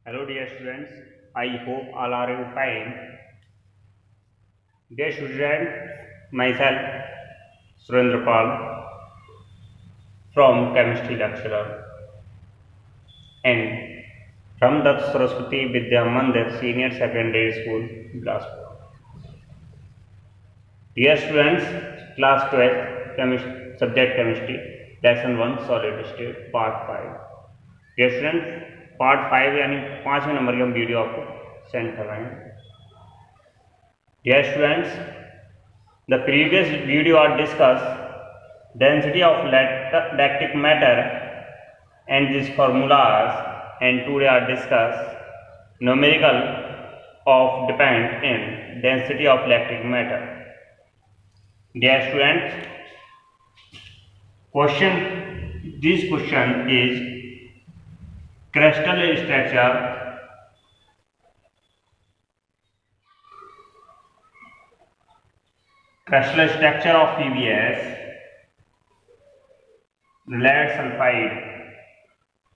Hello dear students, I hope all are you fine. Dear students, myself Surendra Pal from chemistry lecturer and from the Saraswati Vidya Mandir Senior Secondary School, Bilaspur. Dear students, class 12 subject chemistry, lesson 1 solid state part 5. Dear students, part 5 यानी 5वें number की हम video आपको send कर रहे हैं. Dear students, the previous video are discussed density of lactic matter and these formulas, and today are discussed numerical of depend in density of lactic matter. Dear students, this question is crystal structure of PBS lead sulfide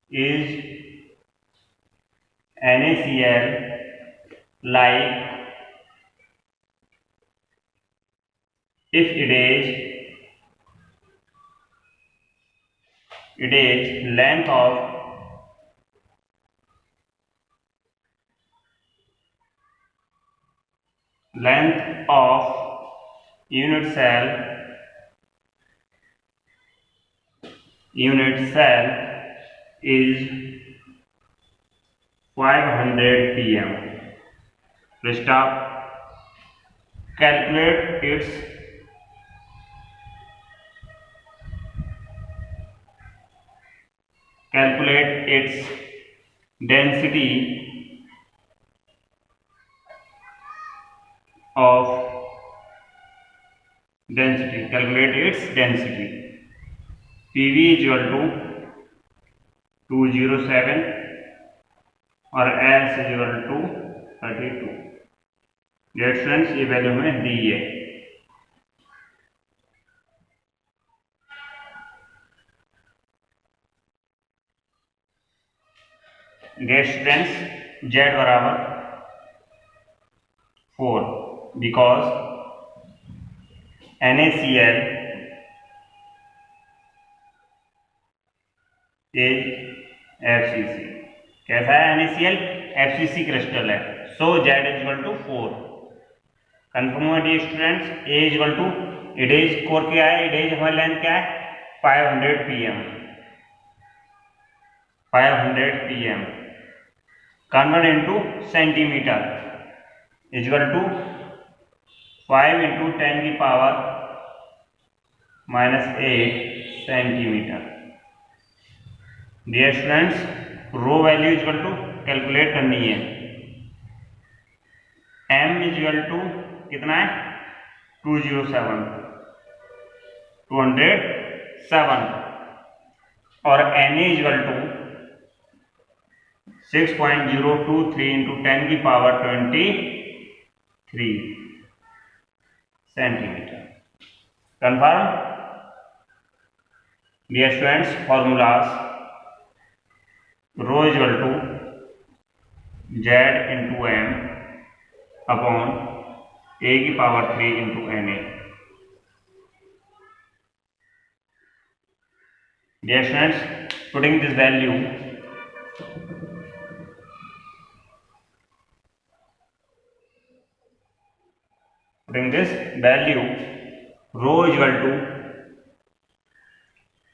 is NaCl like if it is length of unit cell is 500 pm. Stop. Calculate its density calculate its density. PV is equal to 207 और S is equal to 32. Dear students, ये value हमें दी है. Dear students, Z बराबर 4 because NaCl is FCC. कैसा है NaCl? FCC crystal है. So Z is equal to 4. Confirm हुआ dear students. A is equal to edge कोर क्या है? इडेज हमारी लेंथ क्या है? 500 pm. 500 pm convert into centimeter is equal to 5 into 10 की power -8 centimetre. Dear students, rho value is equal to calculate करनी है. m इज इक्वल टू कितना है? 207 और n is equal to 6.023 into 10 की power 23 centimetre. Confirm. Dear students, formulas rho is equal to Z into m upon a की power 3 into Na. Dear students, putting this value rho is equal to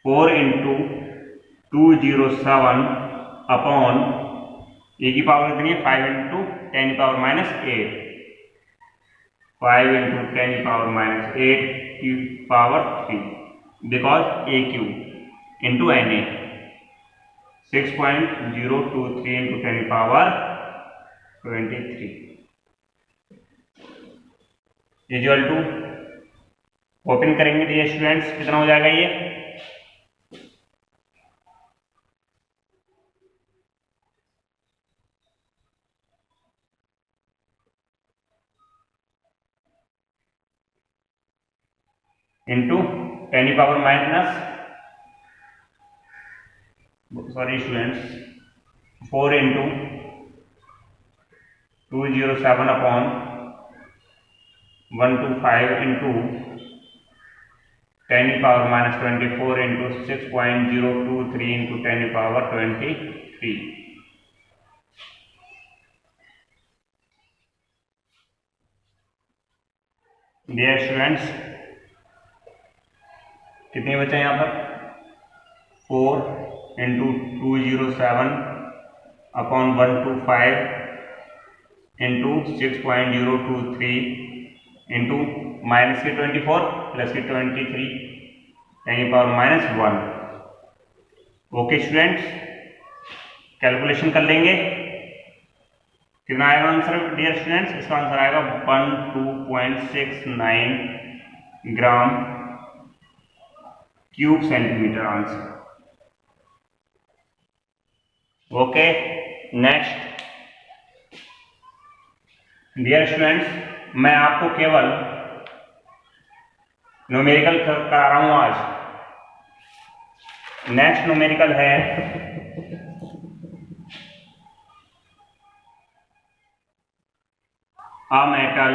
4 into 207 upon a की power कितनी है? 5 into 10 की power -8. 5 into 10 की power -8 की power 3 because AQ into Na. 6.023 into 10 की power 23 equal to, open करेंगे dear students, कितना हो जाएगा ये? इंटू 10 की power students 4 into 207 upon 125 into 10⁻⁻24 into 6.023 into 10⁻23। Dear students, कितने बचे यहाँ पर? 4 into 207 upon 125 into 6.023 into minus के 24 प्लस के 23 10⁻⁻1। ओके स्टूडेंट्स, कैलकुलेशन कर लेंगे। कितना आएगा आंसर डियर स्टूडेंट्स? इसका आंसर आएगा 12.69 gram cube centimetre answer. Okay, next dear students, मैं आपको केवल न्यूमेरिकल करा रहा हूं आज। नेक्स्ट न्यूमेरिकल है a metal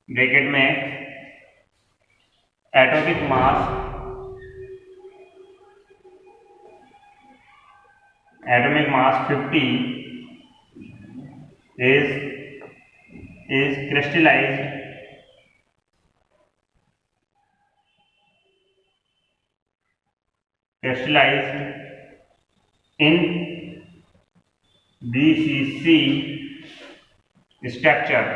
ब्रैकेट में atomic mass 50 is crystallized in BCC structure.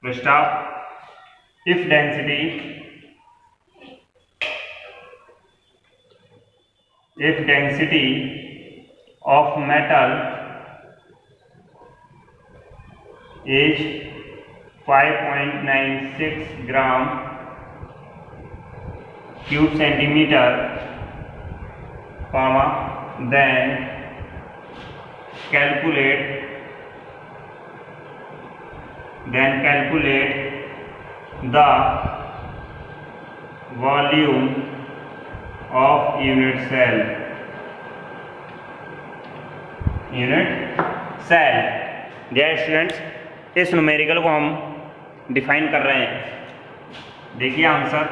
First up, if density of metal is 5.96 gram cube centimeter, then calculate the volume of unit cell. Dear students, इस numerical को हम define कर रहे हैं। देखिए answer,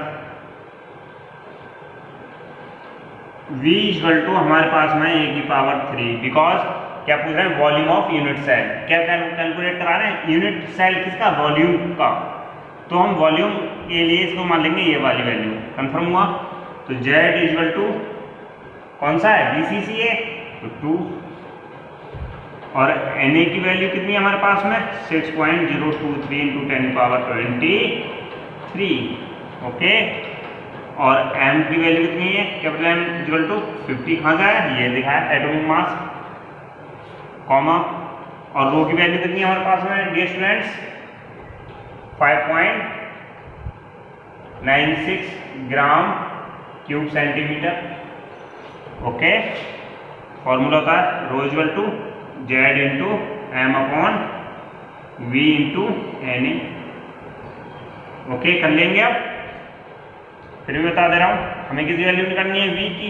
V equal to हमारे पास में e⁻3, बिकॉज क्या पूछ रहे हैं? Volume of unit cell. क्या कैलकुलेट करा रहे हैं? यूनिट सेल किसका? वॉल्यूम का। तो हम वॉल्यूम के लिए इसको मान लेंगे ये वाली वैल्यू। कंफर्म हुआ? तो Z इक्वल टू कौन सा है? BCC है, तो 2, और Na की वैल्यू कितनी है हमारे पास में? 6.023 इंटू 10⁻23। ओके, और M की वैल्यू कितनी है? Capital M equal to 50। कहाँ जाए? ये दिखा है एटॉमिक मास, कॉमा, और रो की वैल्यू कितनी है हमारे पास में dear students? 5.96 gram cube centimetre. Okay, formula होता है rho equal to Z into M upon V into Na। Okay, कर लेंगे। अब फिर भी बता दे रहा हूं, हमें किसी वैल्यू निकालनी है V की,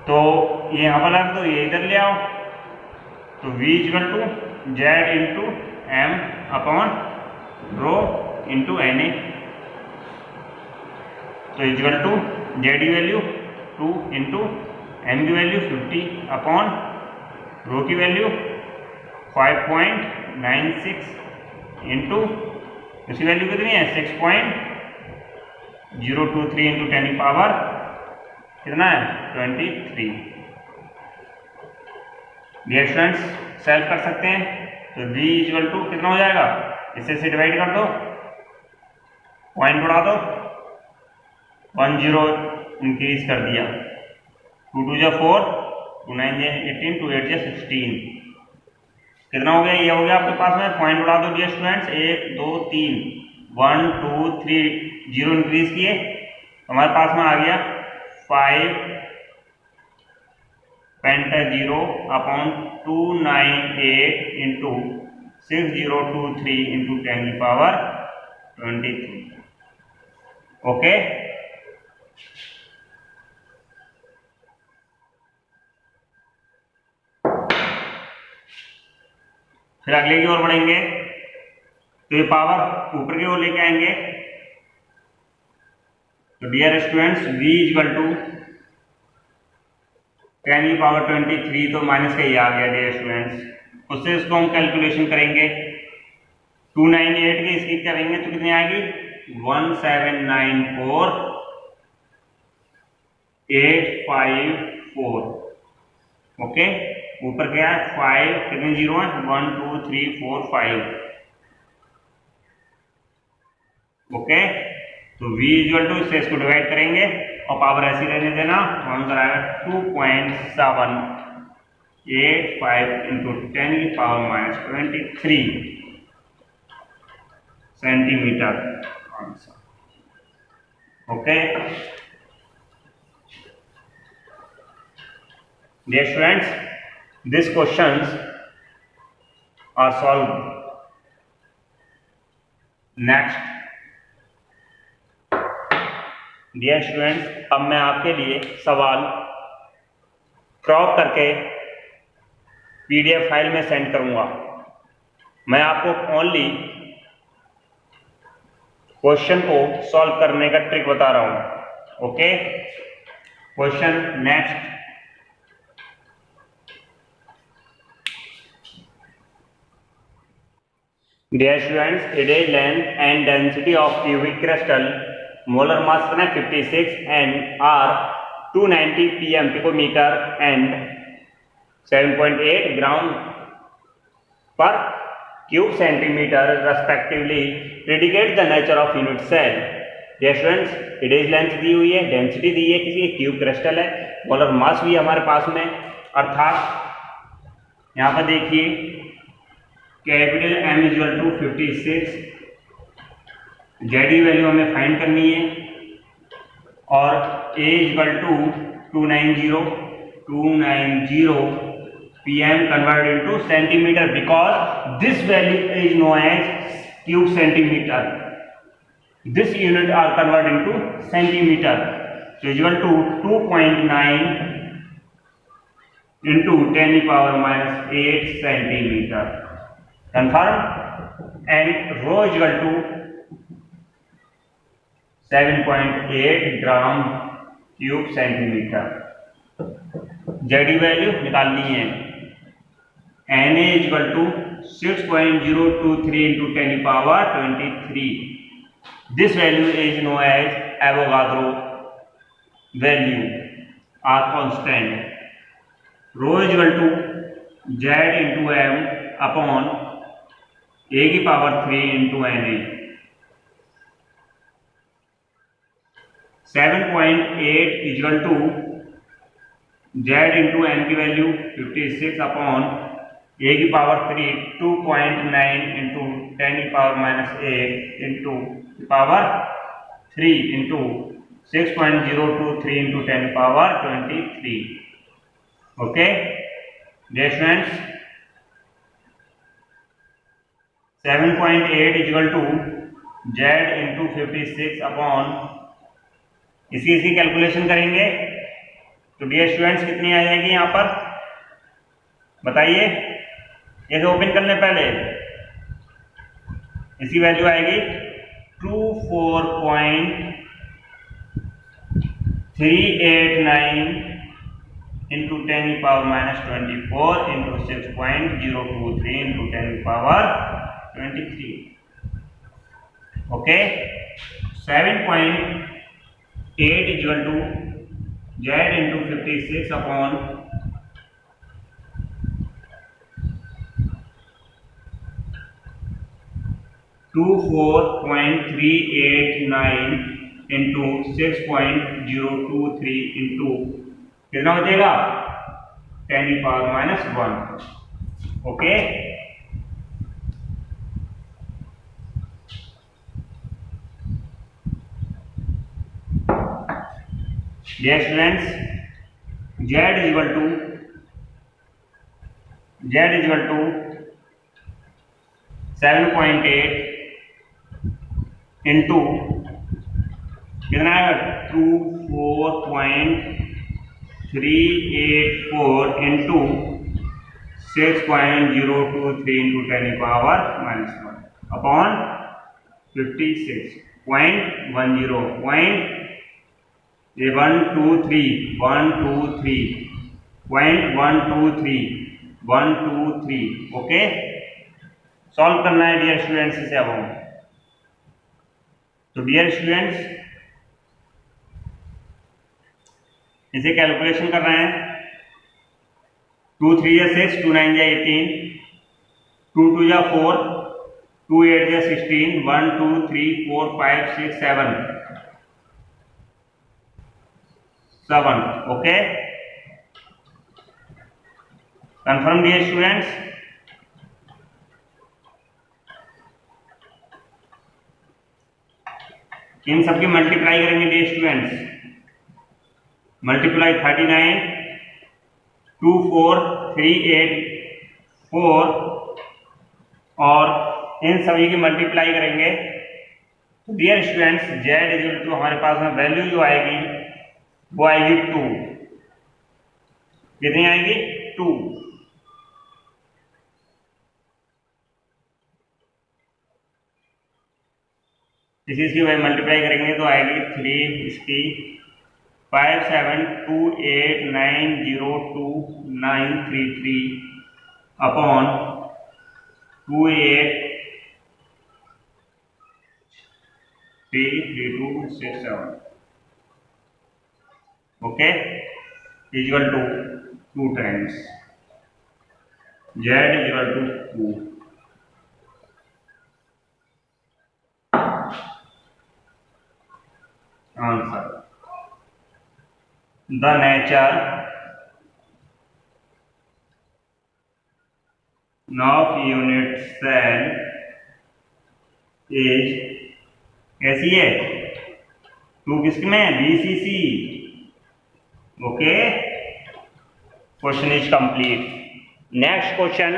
तो ये यहाँ पर रख दो, ये इधर ले आओ। तो V equal to Z into M upon rho into Na। तो इक्वल टू Z की वैल्यू 2 इंटू M की वैल्यू 50 अपॉन रो की वैल्यू 5.96 इंटू इसकी वैल्यू कितनी है? 6.023 इंटू 10⁻, कितना है? 23। डियर स्टूडेंट्स, सॉल्व कर सकते हैं। तो V इक्वल टू कितना हो जाएगा? इससे से डिवाइड कर दो, पॉइंट उड़ा दो, 1 0 इंक्रीज कर दिया। 2 2 जा 4, 2 9 जा 18, 2 8 जा 16। कितना हो गया? ये हो गया आपके पास में। पॉइंट उड़ा दो डियर स्टूडेंट्स, 1 2 3, 1 2 3, 0 इंक्रीज किए, हमारे पास में आ गया 5 0 अपॉन 298 इंटू 6023 इंटू 10⁻23। ओके, फिर अगले की ओर बढ़ेंगे तो ये पावर ऊपर की ओर लेके आएंगे। तो dear students v equal to 10⁻23, तो माइनस का ये आ गया डियर स्टूडेंट्स। उससे इसको हम कैलकुलेशन करेंगे 298 की इसकी करेंगे तो कितनी आएगी 1794854। ओके, ऊपर क्या है 5, कितने जीरो है 1 2 3 4 5। ओके, तो v इक्वल टू इससे इसको डिवाइड करेंगे और पावर ऐसी रहने देना, हम कराएगा 2.785 into 10⁻23 centimetre answer. Okay dear students, this questions are solve. Next dear students, अब मैं आपके लिए सवाल क्रॉप करके पीडीएफ फाइल में सेंड करूंगा। मैं आपको ओनली क्वेश्चन को सॉल्व करने का ट्रिक बता रहा हूं। Okay, question next. Dear students, it is length and density of cubic crystal, molar mass कितना 56 and R 290 pm picometer and 7.8 gram पर cube centimetre respectively. Indicate the nature of unit cell. Dear students, it is length दी हुई है, density दी है, किसी cube crystal है, molar mass भी हमारे पास में, अर्थात यहां पर देखिए capital M equal to 56, Z value हमें फाइंड करनी है, और A इक्वल टू 290 pm convert into centimetre, because this value is known as cube centimetre. This unit are convert into centimetre. So equal to 2.9 into 10⁻⁸ centimetre. Confirm. And rho equal to 7.8 gram cube centimetre. जेडी value निकालनी है। N A equal to 6.023 into 10⁻23। This value is known as Avogadro value or constant. Rho equal to Z into M upon A⁻³ into N A. 7.8 equal to Z into N की value 56 upon A⁻³ 2.9 into 10⁻⁸ into power 3 into 6.023 into 10⁻23। Okay dear students, 7.8 equal to Z into 56 upon इसी calculation करेंगे तो dear students कितनी आ जाएगी यहां पर बताइए। इसे ओपन करने पहले इसकी वैल्यू आएगी 24.389 into 10⁻24 into 6.023 into 10⁻23। Okay, 7.8 equal to Z into 56 upon 24.389 into 6.023 into कितना बचेगा 10⁻⁻1। Okay, dear students, Z equal to 7.8 into कितना है 24.384 इंटू 6.023 into 10 की पावर -1 अपॉन 56.10 123 ओके। सॉल्व करना है डियर स्टूडेंट्स इसे अब हम। तो डियर स्टूडेंट्स इसे कैलकुलेशन कर रहे हैं। 2 3 या 6, 2 9 या 18, 2 2 या 4, 2 8 या 16, 1 2 3 4 5 6 7 ओके। Confirm dear students. इन सबकी मल्टीप्लाई करेंगे डियर स्टूडेंट्स। मल्टीप्लाई 39 2 4 3 8 4 और इन सभी की मल्टीप्लाई करेंगे। तो dear students Z equal to हमारे पास में वैल्यू जो आएगी वो आएगी 2। कितनी आएगी? 2। इसकी वही मल्टीप्लाई करेंगे तो आएगी 3 इसकी 5 7 2 8 9 0 2 9 3 3 upon 2 8 3 3 2 6 7 okay equal to 2 times Z equal to 2। Answer the nature of unit cell is कैसी है? 2 किसमें है? BCC okay. Question is complete. Next question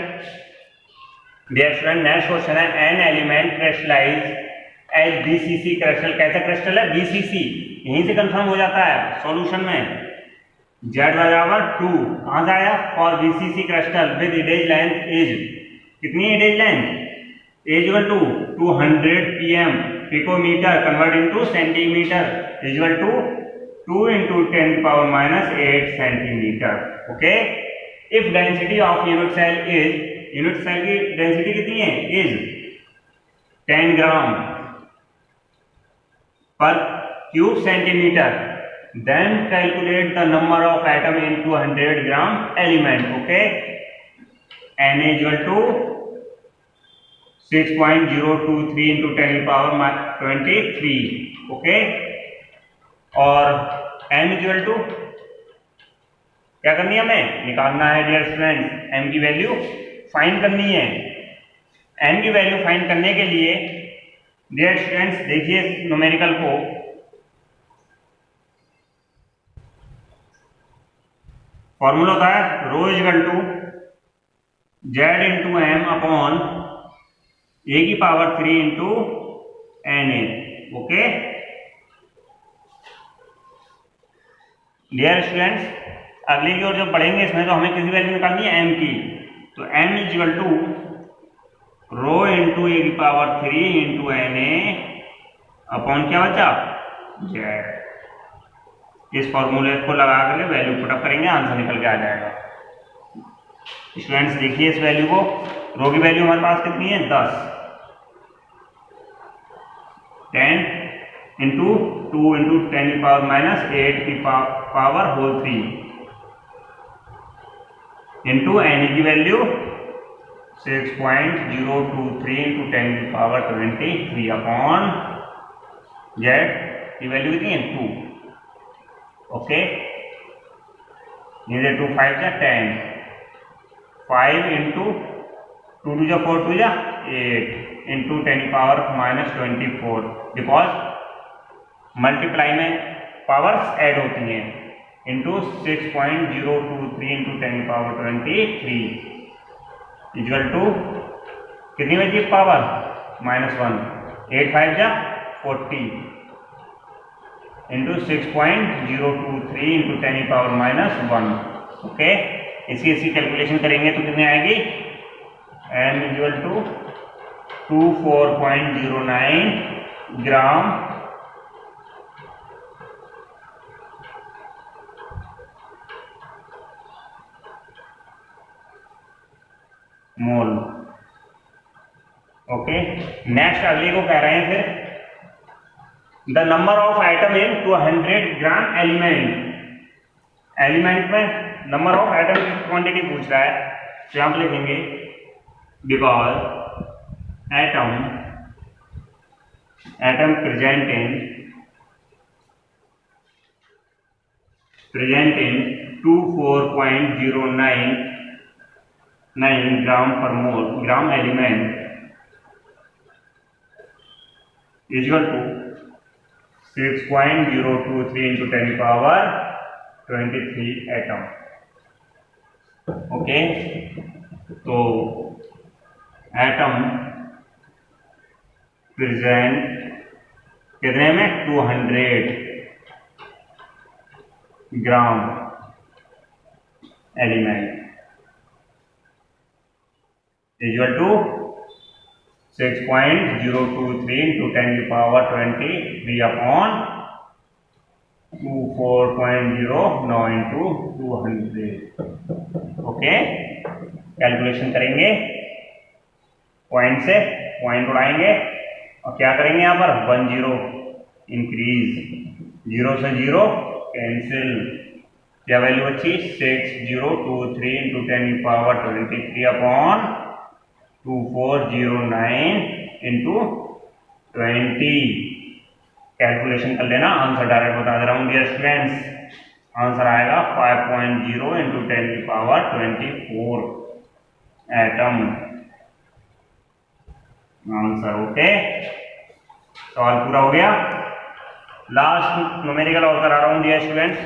dear student, next question है an element crystallize as BCC crystal. कैसा crystal है? BCC. यहीं से confirm हो जाता है सॉल्यूशन में। जेड बराबर 2 कहां से आया? For BCC crystal with edge length is कितनी edge length? Equal to 200 pm picometre convert into centimetre equal to 2 into 10 power minus 8 centimetre okay. If density of unit cell is, unit cell की density कितनी है? Is 10 gram पर cube centimetre, then calculate the number of atom into 100 gram element okay. N equal to 6.023 into 10 की power 23 okay. और m equal to क्या करनी है? हमें निकालना है डियर स्टूडेंट्स, m की वैल्यू फाइंड करनी है। m की वैल्यू फाइंड करने के लिए डियर स्टूडेंट्स देखिए न्यूमेरिकल को। फॉर्मूला होता है rho equal to Z into M upon A की power 3 into N A okay. Dear students अगले की ओर जब पढ़ेंगे इसमें तो हमें किसी वैल्यू निकालनी है m की। तो m equal to rho into A की power 3 into N A upon क्या बचा? जेड। इस फॉर्मूले को लगा कर वैल्यू पुटअप करेंगे, आंसर निकल के आ जाएगा। स्टूडेंट्स देखिए इस वैल्यू को, रो की वैल्यू हमारे पास कितनी है? 10 10 इंटू 2 इंटू 10 की पावर माइनस 8 की पावर होल 3 इंटू एन की वैल्यू 6.023 इंटू 10 की पावर 23 अपॉन जेड की वैल्यू कितनी है? 2 ओके। ये 2 5 जा 10 5 इंटू 2 2 जा 4 2 जा 8 इंटू 10 की पावर माइनस 24 बिकॉज मल्टीप्लाई में पावर्स ऐड होती हैं इंटू 6.023 इंटू 10 की पावर 23 इक्वल टू कितनी बची पावर? -1 8 5 जा 40 इंटू 6.023 इंटू 10 की पावर -1 ओके। इसकी कैलकुलेशन करेंगे तो कितनी आएगी, m equal to 24.09 gram mole. Okay, next अगले को कह रहे हैं फिर the number of item in 200 gram element में नंबर ऑफ आइटम की क्वांटिटी पूछ रहा है, तो यहां पर लिखेंगे because atom present in 24.09 gram element equal to 6.023 into 10 power 23 atom. Okay, तो एटम प्रेजेंट कितने में 200 gram element equal to 6.023 into 10 की power 23 upon 24.09 into 200। Okay, calculation करेंगे पॉइंट से, पॉइंट उड़ाएंगे और क्या करेंगे यहाँ पर 10 इंक्रीज, 0 से 0 कैंसिल, क्या वैल्यू अच्छी 6023 into 10 की पावर 23 अपॉन 2409 into 20। कैलकुलेशन कर लेना, आंसर डायरेक्ट बता दे रहा हूं डियर स्टूडेंट्स, आंसर आएगा 5.0 into 10 की पावर 24 एटम आंसर। ओके, सवाल पूरा हो गया। लास्ट न्यूमेरिकल और करा रहा हूं डियर स्टूडेंट्स।